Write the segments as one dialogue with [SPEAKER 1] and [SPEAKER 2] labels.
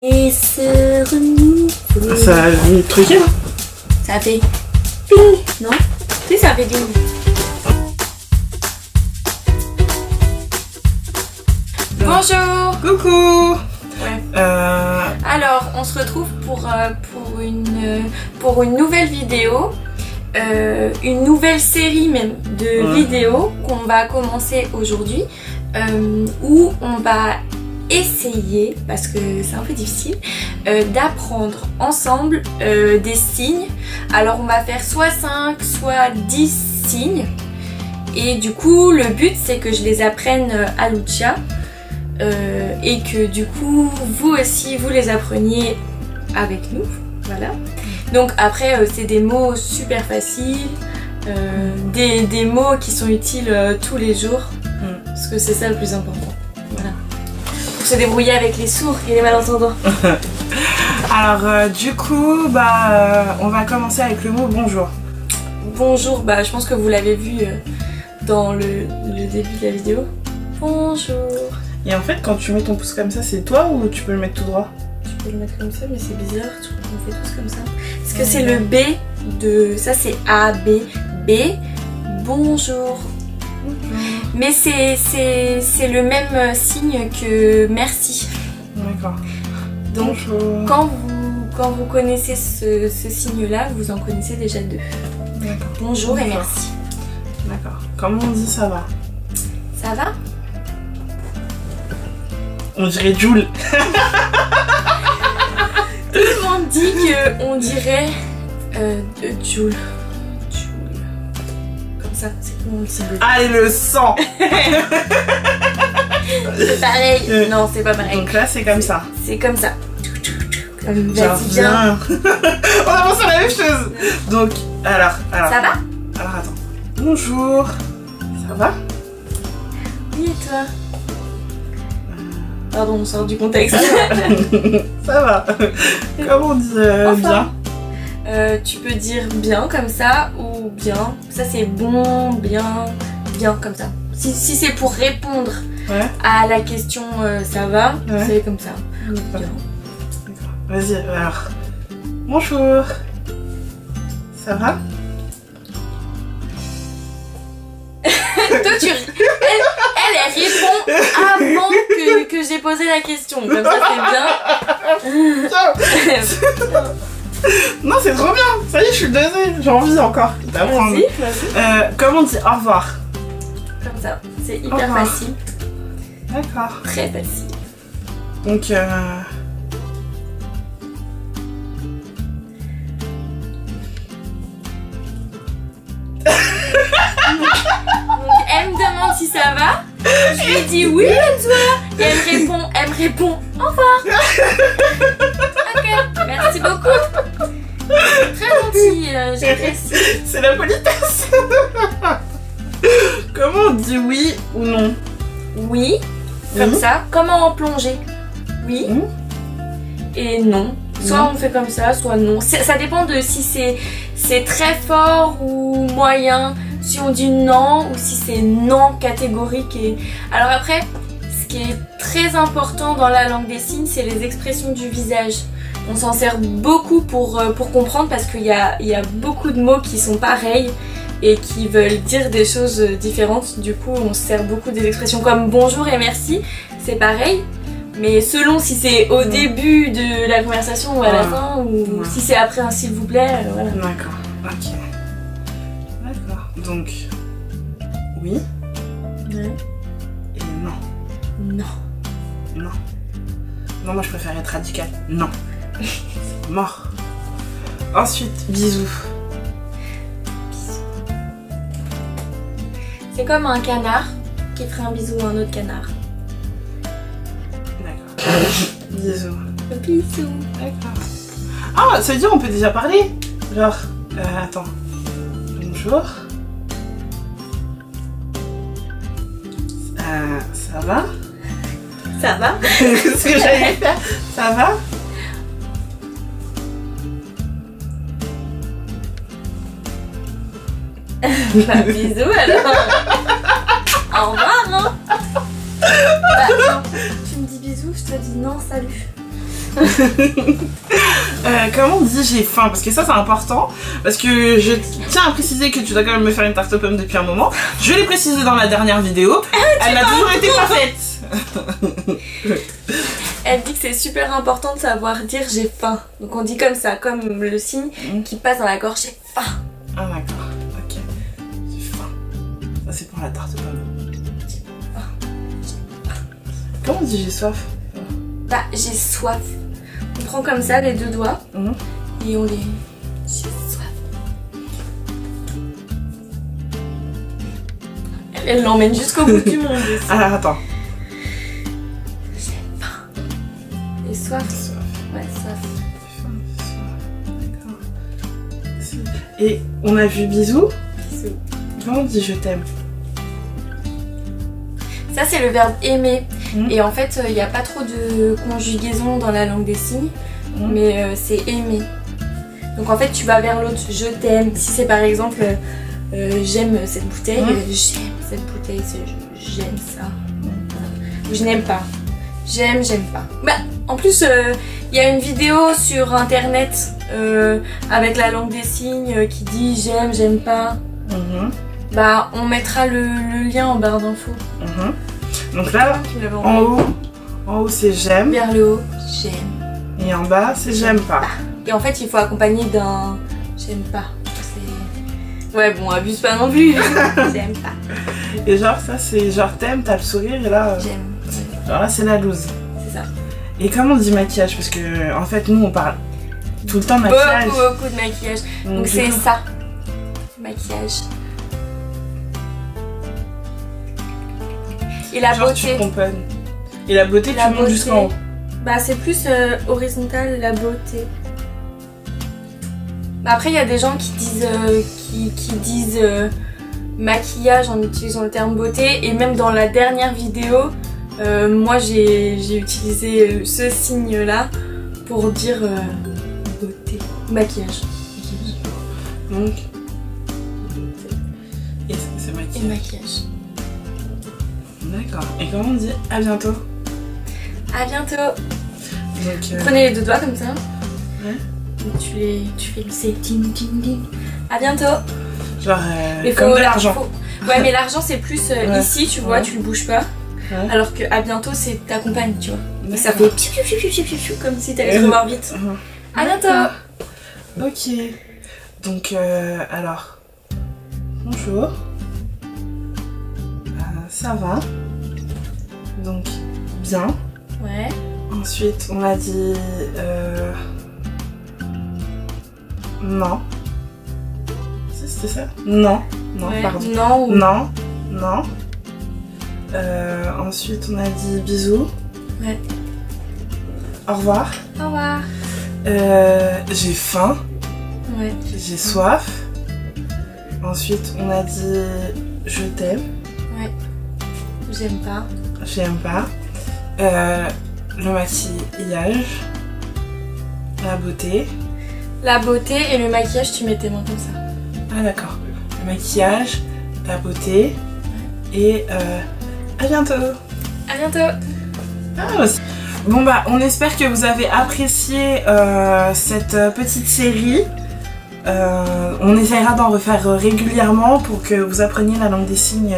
[SPEAKER 1] Et se renouveler.
[SPEAKER 2] Ça a mis truqué, hein.
[SPEAKER 1] Ça fait ping, non? Tu sais, ça fait ping. Bonjour.
[SPEAKER 2] Coucou.
[SPEAKER 1] Ouais. Alors, on se retrouve pour une nouvelle vidéo. Une nouvelle série même de vidéos qu'on va commencer aujourd'hui, où on va essayer, parce que c'est un peu difficile, d'apprendre ensemble des signes. Alors on va faire soit 5, soit 10 signes, et du coup le but c'est que je les apprenne à Lucia, et que du coup vous aussi vous les appreniez avec nous, voilà. Donc après c'est des mots super faciles, des mots qui sont utiles tous les jours, parce que c'est ça le plus important, voilà. Pour se débrouiller avec les sourds et les malentendants.
[SPEAKER 2] Alors du coup on va commencer avec le mot bonjour.
[SPEAKER 1] Bonjour, je pense que vous l'avez vu dans le début de la vidéo. Bonjour.
[SPEAKER 2] Et en fait quand tu mets ton pouce comme ça, c'est toi ou tu peux le mettre tout droit?
[SPEAKER 1] Tu peux le mettre comme ça, mais c'est bizarre, on fait tous comme ça. Parce que c'est le B de... Ça c'est A, B, B. Bonjour. Mais c'est le même signe que merci.
[SPEAKER 2] D'accord.
[SPEAKER 1] Donc
[SPEAKER 2] bonjour.
[SPEAKER 1] quand vous connaissez ce signe-là, vous en connaissez déjà deux.
[SPEAKER 2] D'accord.
[SPEAKER 1] Bonjour et merci.
[SPEAKER 2] D'accord. Comment on dit ça va?
[SPEAKER 1] Ça va?
[SPEAKER 2] On dirait Jules.
[SPEAKER 1] Tout le monde dit qu'on dirait Jules. Comme ça, c'est comment on le dit?
[SPEAKER 2] Ah, et le sang.
[SPEAKER 1] C'est pareil. Non, c'est pas pareil.
[SPEAKER 2] Donc là, c'est comme ça.
[SPEAKER 1] C'est comme ça. Comme
[SPEAKER 2] genre bien. On a pensé à la même chose. Donc, alors.
[SPEAKER 1] Ça va?
[SPEAKER 2] Alors, attends. Bonjour. Ça va?
[SPEAKER 1] Oui, et toi? Pardon, on sort du contexte.
[SPEAKER 2] Ça va. Comment on dit
[SPEAKER 1] enfin, bien? Tu peux dire bien comme ça ou bien. Ça c'est bon, bien, bien comme ça. Si c'est pour répondre à la question ça va, c'est comme ça. Bien.
[SPEAKER 2] Vas-y, alors. Bonjour. Ça va?
[SPEAKER 1] Toi tu... Elle répond avant que j'ai posé la question. Comme ça c'est bien.
[SPEAKER 2] Non, c'est trop bien. Ça y est, je suis dosée. J'ai envie encore d'apprendre.
[SPEAKER 1] Vas-y.
[SPEAKER 2] Comment on dit au revoir?
[SPEAKER 1] Comme ça. C'est hyper facile.
[SPEAKER 2] D'accord.
[SPEAKER 1] Très facile.
[SPEAKER 2] Donc
[SPEAKER 1] elle me demande si ça va. Je lui dis oui et toi. Et elle me répond au revoir. Ok, merci beaucoup. Très gentil, j'apprécie.
[SPEAKER 2] c'est la politesse. Comment on dit oui ou non?
[SPEAKER 1] Oui, comme ça. Comment en plonger? Oui. Et non. Soit on fait comme ça, soit non. Ça dépend de si c'est très fort ou moyen. Si on dit non ou si c'est non catégorique. Alors après, ce qui est très important dans la langue des signes, c'est les expressions du visage. On s'en sert beaucoup pour comprendre, parce qu'il y a beaucoup de mots qui sont pareils et qui veulent dire des choses différentes. Du coup, on se sert beaucoup des expressions comme bonjour et merci, c'est pareil. Mais selon si c'est au début de la conversation ou à la fin, ou si c'est après un s'il vous plaît, voilà.
[SPEAKER 2] D'accord, ok. D'accord. Donc, oui. Et non.
[SPEAKER 1] Non.
[SPEAKER 2] Non. Non, moi je préfère être radicale. Non. C'est mort. Ensuite, bisous.
[SPEAKER 1] C'est comme un canard qui ferait un bisou à un autre canard.
[SPEAKER 2] D'accord. Bisous.
[SPEAKER 1] Bisous.
[SPEAKER 2] D'accord. Ah, ça veut dire on peut déjà parler? Genre, attends. Bonjour. Ça va?
[SPEAKER 1] Ça va?
[SPEAKER 2] Qu'est-ce que j'allais faire? Ça va?
[SPEAKER 1] Bisous alors. Au revoir, hein. Non, tu me dis bisous, je te dis non, salut.
[SPEAKER 2] Comment on dit j'ai faim? Parce que ça c'est important. Parce que je tiens à préciser que tu dois quand même me faire une tarte aux pommes depuis un moment. Je l'ai précisé dans la dernière vidéo. Elle n'a toujours été pas faite.
[SPEAKER 1] Elle dit que c'est super important de savoir dire j'ai faim. Donc on dit comme ça, comme le signe qui passe dans la gorge, j'ai faim.
[SPEAKER 2] Ah d'accord, ok. J'ai faim. Ça c'est pour la tarte aux pommes. Comment on dit j'ai soif?
[SPEAKER 1] Bah j'ai soif. On prend comme ça les deux doigts et on les... J'ai soif. Elle l'emmène jusqu'au bout du monde.
[SPEAKER 2] Alors attends.
[SPEAKER 1] J'ai faim. Et soif. Ouais, soif.
[SPEAKER 2] D'accord. Et on a vu bisous.
[SPEAKER 1] Bisous.
[SPEAKER 2] Comment on dit je t'aime?
[SPEAKER 1] Ça c'est le verbe aimer. Et en fait il n'y a pas trop de conjugaison dans la langue des signes. Mais c'est aimer. Donc en fait tu vas vers l'autre, je t'aime. Si c'est par exemple j'aime cette bouteille, j'aime cette bouteille, j'aime ça. Ou je n'aime pas. J'aime pas. Bah en plus il y a une vidéo sur internet avec la langue des signes qui dit j'aime pas. Bah on mettra le lien en barre d'infos.
[SPEAKER 2] Donc là, en haut c'est j'aime.
[SPEAKER 1] Vers le haut, j'aime.
[SPEAKER 2] Et en bas c'est j'aime pas.
[SPEAKER 1] Et en fait il faut accompagner d'un j'aime pas. Ouais bon abuse pas non plus. J'aime pas.
[SPEAKER 2] Et genre ça c'est genre t'aimes, t'as le sourire et là...
[SPEAKER 1] J'aime.
[SPEAKER 2] Genre là c'est la loose.
[SPEAKER 1] C'est ça.
[SPEAKER 2] Et comment on dit maquillage? Parce que en fait nous on parle tout le temps de maquillage.
[SPEAKER 1] Beaucoup de maquillage. Donc c'est ça. Maquillage. Et la
[SPEAKER 2] genre,
[SPEAKER 1] beauté.
[SPEAKER 2] tu pomponnes. Et la beauté, tu montes jusqu'en haut.
[SPEAKER 1] Bah c'est plus horizontal, la beauté. Bah, après il y a des gens qui disent maquillage en utilisant le terme beauté. Et même dans la dernière vidéo, moi j'ai utilisé ce signe là pour dire beauté. Maquillage.
[SPEAKER 2] Donc et c'est maquillage.
[SPEAKER 1] Et maquillage.
[SPEAKER 2] D'accord. Et comment on dit à bientôt?
[SPEAKER 1] À bientôt.
[SPEAKER 2] Donc,
[SPEAKER 1] prenez les deux doigts comme ça.
[SPEAKER 2] Ouais.
[SPEAKER 1] Et tu fais le c'est ding ding ding. À bientôt.
[SPEAKER 2] Genre comme de l'argent.
[SPEAKER 1] Ouais mais l'argent c'est plus ici tu vois, tu le bouges pas. Alors que à bientôt c'est ta compagne tu vois. Et ça fait piou piou piou piou piou comme si t'allais te revoir vite. À bientôt.
[SPEAKER 2] Ok. Donc alors bonjour. Ça va. Donc bien.
[SPEAKER 1] Ouais.
[SPEAKER 2] Ensuite on a dit non. C'était ça? Non. Non,
[SPEAKER 1] ouais.
[SPEAKER 2] Pardon.
[SPEAKER 1] Non. Ou...
[SPEAKER 2] Non. Non. Ensuite on a dit bisous.
[SPEAKER 1] Ouais.
[SPEAKER 2] Au revoir.
[SPEAKER 1] Au revoir.
[SPEAKER 2] J'ai faim.
[SPEAKER 1] Ouais.
[SPEAKER 2] J'ai soif. Ensuite on a dit je t'aime.
[SPEAKER 1] Ouais. J'aime pas.
[SPEAKER 2] J'aime pas. Le maquillage. La beauté.
[SPEAKER 1] La beauté et le maquillage, tu mets tes mains comme ça.
[SPEAKER 2] Ah d'accord. Le maquillage, la beauté et à bientôt.
[SPEAKER 1] À bientôt.
[SPEAKER 2] Ah, bon bah on espère que vous avez apprécié cette petite série. On essaiera d'en refaire régulièrement pour que vous appreniez la langue des signes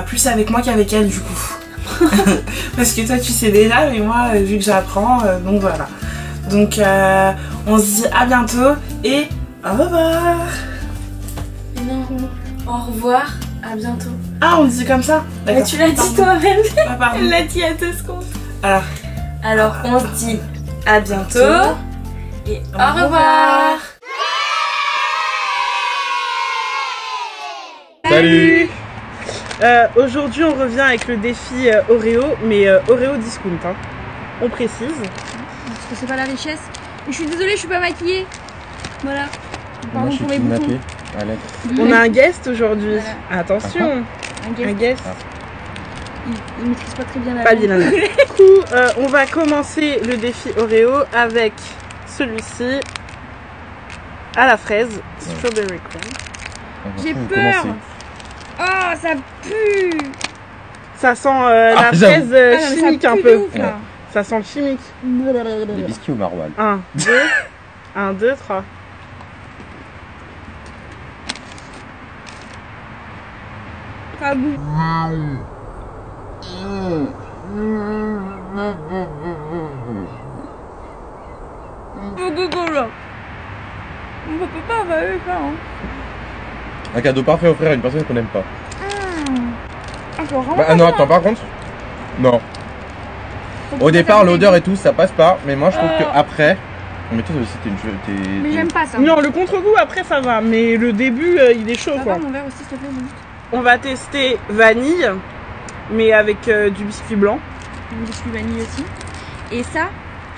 [SPEAKER 2] plus avec moi qu'avec elle du coup. Parce que toi tu sais déjà mais moi vu que j'apprends donc voilà. Donc on se dit à bientôt et au revoir.
[SPEAKER 1] Non, au revoir, à bientôt.
[SPEAKER 2] Ah on dit comme ça?
[SPEAKER 1] Mais tu l'as dit toi-même.
[SPEAKER 2] Ah, pardon.
[SPEAKER 1] Elle l'a dit à 2 secondes.
[SPEAKER 2] Alors
[SPEAKER 1] on se dit à bientôt et au revoir.
[SPEAKER 2] Salut. Aujourd'hui on revient avec le défi Oreo, mais Oreo discount hein. On précise.
[SPEAKER 3] Parce que c'est pas la richesse. Et je suis désolée, je suis pas maquillée. Voilà.
[SPEAKER 4] Moi je suis kidnappée.
[SPEAKER 2] On a un guest aujourd'hui.
[SPEAKER 3] Voilà.
[SPEAKER 2] Attention. Un guest.
[SPEAKER 3] Il maîtrise pas très bien la
[SPEAKER 2] Pas
[SPEAKER 3] langue.
[SPEAKER 2] bien. Du coup on va commencer le défi Oreo avec celui-ci à la fraise. Strawberry cream.
[SPEAKER 3] J'ai peur. Oh, ça pue.
[SPEAKER 2] Ça sent la fraise chimique un peu.
[SPEAKER 3] Ouf, là.
[SPEAKER 2] Ça sent le chimique.
[SPEAKER 5] Des biscuits au maroilles.
[SPEAKER 2] 1, 2, 1, 2, 3.
[SPEAKER 3] Pas goût. Coca-Cola. On peut pas avaler ça, hein.
[SPEAKER 5] Un cadeau parfait à offrir à une personne qu'on n'aime pas.
[SPEAKER 3] Ah, c'est vraiment
[SPEAKER 5] Bah, non, attends, par contre, non. Au départ, l'odeur et tout, ça passe pas. Mais moi, je trouve que après. Mais toi aussi, t'es une.
[SPEAKER 3] Mais j'aime pas ça.
[SPEAKER 2] Non, le contre-goût après ça va, mais le début il est chaud
[SPEAKER 3] Ça
[SPEAKER 2] quoi.
[SPEAKER 3] va, mon verre aussi, s'il te plaît.
[SPEAKER 2] On va tester vanille, mais avec du biscuit blanc.
[SPEAKER 3] Du biscuit vanille aussi. Et ça,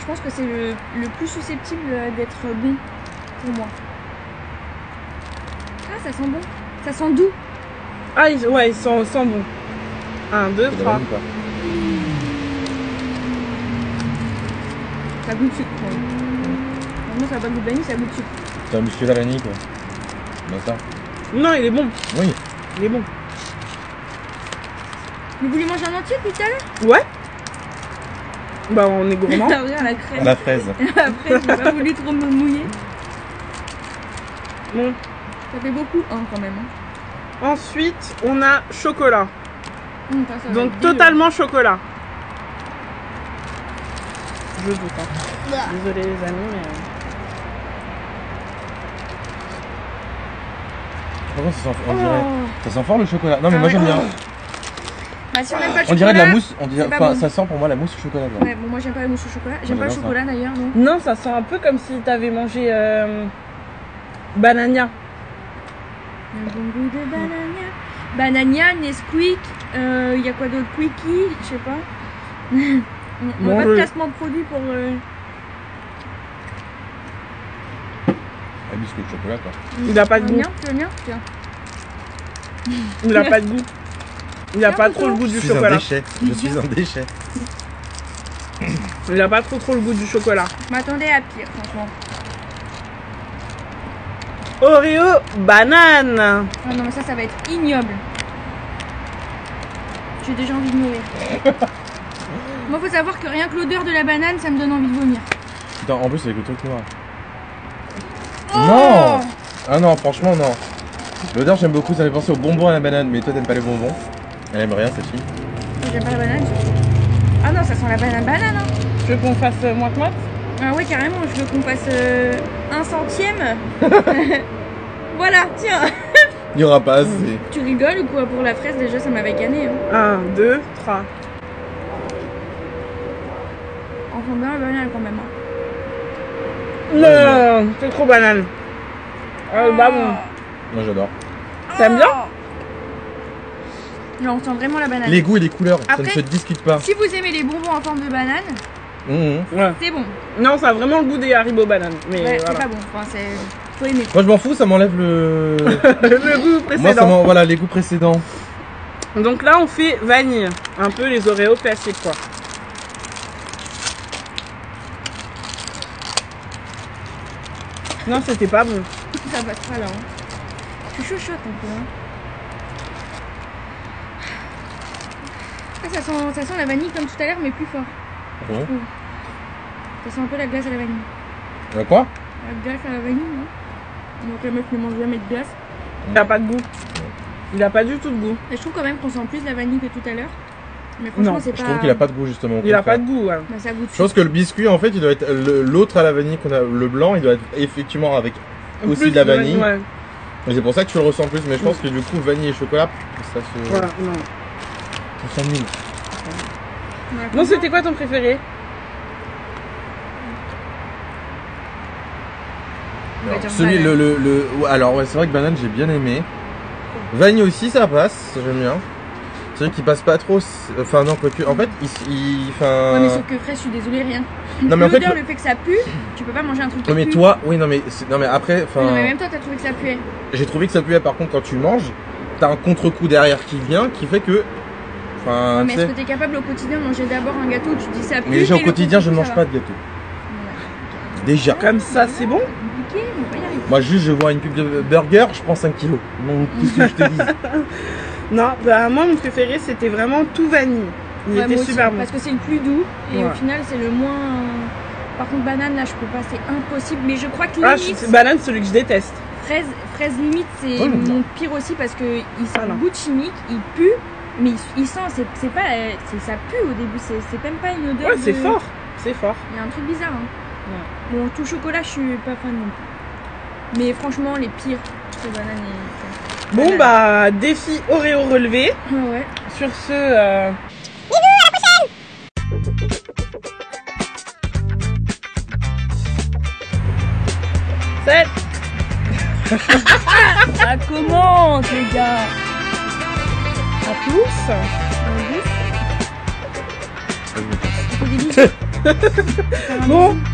[SPEAKER 3] je pense que c'est le plus susceptible d'être bon pour moi. Ah, ça sent bon. Ça sent doux.
[SPEAKER 2] Ah, ouais, il sent bon. 1, 2, 3.
[SPEAKER 3] Ça goûte sucre. Ouais. Moi, ça n'a pas de goût de vanille, ça goûte sucre.
[SPEAKER 5] C'est un biscuit à la vanille, quoi. Ben ça.
[SPEAKER 2] Non, il est bon.
[SPEAKER 5] Oui.
[SPEAKER 2] Il est bon.
[SPEAKER 3] Vous voulez manger un entier tout à l'heure?
[SPEAKER 2] Ouais. Bah, on est gourmand.
[SPEAKER 3] Ah, regarde la crème.
[SPEAKER 5] La fraise.
[SPEAKER 3] Après, j'ai pas voulu trop me mouiller.
[SPEAKER 2] Bon.
[SPEAKER 3] Ça fait beaucoup, hein, quand même. Hein.
[SPEAKER 2] Ensuite, on a chocolat.
[SPEAKER 3] Ça va
[SPEAKER 2] Donc,
[SPEAKER 3] être
[SPEAKER 2] totalement chocolat. Je doute. Hein. Désolée, les amis, mais.
[SPEAKER 5] Par contre, ça sent fort le chocolat. Non, mais moi j'aime bien.
[SPEAKER 3] Bah, si on n'aime pas le chocolat.
[SPEAKER 5] On dirait de la mousse. On dirait,
[SPEAKER 3] c'est pas
[SPEAKER 5] enfin,
[SPEAKER 3] bon.
[SPEAKER 5] ça sent pour moi la mousse au chocolat. Blanc.
[SPEAKER 3] Ouais, bon, moi j'aime pas la mousse au chocolat. J'aime pas le
[SPEAKER 5] j'adore
[SPEAKER 3] chocolat d'ailleurs, donc.
[SPEAKER 2] Non, ça sent un peu comme si t'avais mangé Banania.
[SPEAKER 3] Un bon goût de banania. Banania, Nesquik, y a quoi d'autre? Quickie, je sais pas. On n'a pas de placement de produit pour.
[SPEAKER 5] Un biscuit de chocolat, quoi.
[SPEAKER 2] Il a pas de goût.
[SPEAKER 3] Tu veux bien? Tiens.
[SPEAKER 2] Il a pas de goût. Il a pas trop le goût du chocolat.
[SPEAKER 5] Je suis un déchet.
[SPEAKER 2] Il a pas trop le goût du chocolat.
[SPEAKER 3] Je m'attendais à pire, franchement.
[SPEAKER 2] Oreo banane.
[SPEAKER 3] Ah non, mais ça va être ignoble. J'ai déjà envie de mourir. Moi, faut savoir que rien que l'odeur de la banane, ça me donne envie de vomir.
[SPEAKER 5] Putain, en plus avec le truc noir.
[SPEAKER 3] Oh
[SPEAKER 5] Non. Ah non, franchement non. L'odeur j'aime beaucoup, ça fait penser aux bonbons à la banane, mais toi t'aimes pas les bonbons. Elle aime rien cette fille.
[SPEAKER 3] J'aime pas la banane. Ah non, ça sent la banane hein.
[SPEAKER 2] Tu veux qu'on fasse moite-moite?
[SPEAKER 3] Ah ouais, carrément, je veux qu'on fasse 1 centième. Voilà, tiens.
[SPEAKER 5] Il y aura pas assez.
[SPEAKER 3] Tu rigoles ou quoi? Pour la fraise, déjà, ça m'avait gagné. Hein.
[SPEAKER 2] 1, 2, 3.
[SPEAKER 3] Enfin, bien la banane quand même.
[SPEAKER 2] Non, c'est trop banane. Bah bon.
[SPEAKER 5] Moi j'adore.
[SPEAKER 2] T'aimes bien?
[SPEAKER 3] Là, on sent vraiment la banane.
[SPEAKER 5] Les goûts et les couleurs, ça
[SPEAKER 3] Après,
[SPEAKER 5] ne se discute pas.
[SPEAKER 3] Si vous aimez les bonbons en forme de banane,
[SPEAKER 2] Ouais.
[SPEAKER 3] c'est bon.
[SPEAKER 2] Non, ça a vraiment le goût des Haribo bananes. Mais
[SPEAKER 3] Ouais, c'est
[SPEAKER 2] voilà.
[SPEAKER 3] pas bon. Enfin, c'est. Faut aimer.
[SPEAKER 5] Moi je m'en fous, ça m'enlève le.
[SPEAKER 2] Le goût
[SPEAKER 5] Moi ça
[SPEAKER 2] précédent.
[SPEAKER 5] voilà les goûts précédents.
[SPEAKER 2] Donc là, on fait vanille. Un peu les Oreos classiques, quoi. Non, c'était pas bon.
[SPEAKER 3] Ça passe pas là. Hein. Je suis chouchoute un peu. Hein. Ah, ça sent la vanille comme tout à l'heure, mais plus fort.
[SPEAKER 5] Bon.
[SPEAKER 3] Ça sent un peu la glace à la vanille.
[SPEAKER 5] Quoi?
[SPEAKER 3] La glace à la vanille, non? Donc la meuf ne mange jamais de glace.
[SPEAKER 2] Il a pas de goût. Il a pas du tout de goût.
[SPEAKER 3] Et je trouve quand même qu'on sent plus la vanille que tout à l'heure. Mais franchement,
[SPEAKER 2] Non,
[SPEAKER 3] c'est pas.
[SPEAKER 5] Je trouve qu'il a pas de goût justement.
[SPEAKER 2] Il a pas de goût, ouais.
[SPEAKER 3] Bah, ça goûte.
[SPEAKER 5] Je pense que le biscuit en fait il doit être l'autre à la vanille qu'on a, le blanc il doit être effectivement avec aussi
[SPEAKER 2] Plus
[SPEAKER 5] de la vanille.
[SPEAKER 2] Ouais.
[SPEAKER 5] Et c'est pour ça que tu le ressens plus, mais je pense que du coup vanille et chocolat ça se.
[SPEAKER 2] Voilà, non.
[SPEAKER 5] Ça sent nul.
[SPEAKER 3] Ouais,
[SPEAKER 2] Non, c'était quoi ton préféré?
[SPEAKER 3] On va dire
[SPEAKER 5] Celui
[SPEAKER 3] banane.
[SPEAKER 5] alors ouais c'est vrai que banane j'ai bien aimé. Vanille aussi ça passe, j'aime bien. C'est vrai qu'il passe pas trop, enfin non quoique, en fait
[SPEAKER 3] Ouais, mais sauf que fraise, je suis désolée, rien.
[SPEAKER 5] Non mais en fait
[SPEAKER 3] L'odeur, le fait que ça pue, tu peux pas manger un truc qui
[SPEAKER 5] oui mais
[SPEAKER 3] pue.
[SPEAKER 5] toi, oui non mais après, enfin.
[SPEAKER 3] Non, mais même toi, t'as trouvé que ça puait.
[SPEAKER 5] J'ai trouvé que ça puait par contre quand tu le manges, t'as un contre-coup derrière qui vient qui fait que. Enfin.
[SPEAKER 3] Ouais, mais
[SPEAKER 5] tu
[SPEAKER 3] est-ce
[SPEAKER 5] sais.
[SPEAKER 3] que t'es capable au quotidien de manger d'abord un gâteau où tu dis ça pue?
[SPEAKER 5] Mais déjà au
[SPEAKER 3] et le
[SPEAKER 5] quotidien je ne
[SPEAKER 3] contre-coup,
[SPEAKER 5] mange
[SPEAKER 3] ça
[SPEAKER 5] pas de gâteau.
[SPEAKER 3] va.
[SPEAKER 5] Déjà.
[SPEAKER 2] Comme ça, c'est bon?
[SPEAKER 3] Compliqué, on va pas y arriver.
[SPEAKER 5] Moi juste je vois une pub de burger, je prends 5 kilos. Donc qu'est-ce que je te dis?
[SPEAKER 2] Non, bah moi mon préféré c'était vraiment tout vanille. Il
[SPEAKER 3] Ouais,
[SPEAKER 2] était
[SPEAKER 3] moi aussi,
[SPEAKER 2] super bon.
[SPEAKER 3] parce que c'est le plus doux et
[SPEAKER 2] Ouais.
[SPEAKER 3] au final c'est le moins. Par contre banane là je peux pas, c'est impossible. Mais je crois que
[SPEAKER 2] Ah,
[SPEAKER 3] limite
[SPEAKER 2] banane, celui que je déteste.
[SPEAKER 3] fraise limite c'est
[SPEAKER 5] Oh, j'aime bien.
[SPEAKER 3] mon pire aussi parce que il sent
[SPEAKER 2] Voilà.
[SPEAKER 3] le goût de chimique, il pue, mais il sent c'est pas ça pue au début, c'est même pas une odeur.
[SPEAKER 2] Ouais, c'est
[SPEAKER 3] de-
[SPEAKER 2] fort. C'est fort.
[SPEAKER 3] Il y a un truc bizarre. Hein. Bon tout chocolat je suis pas fan non plus. Mais franchement les pires c'est banane et.
[SPEAKER 2] Bon,
[SPEAKER 3] Banane.
[SPEAKER 2] bah, défi Oreo relevé.
[SPEAKER 3] Ah ouais.
[SPEAKER 2] Sur ce. C'est
[SPEAKER 3] Ça commence les gars.
[SPEAKER 2] à tous.
[SPEAKER 3] On fait des bisous. Faire un
[SPEAKER 2] Bon,
[SPEAKER 3] bisou.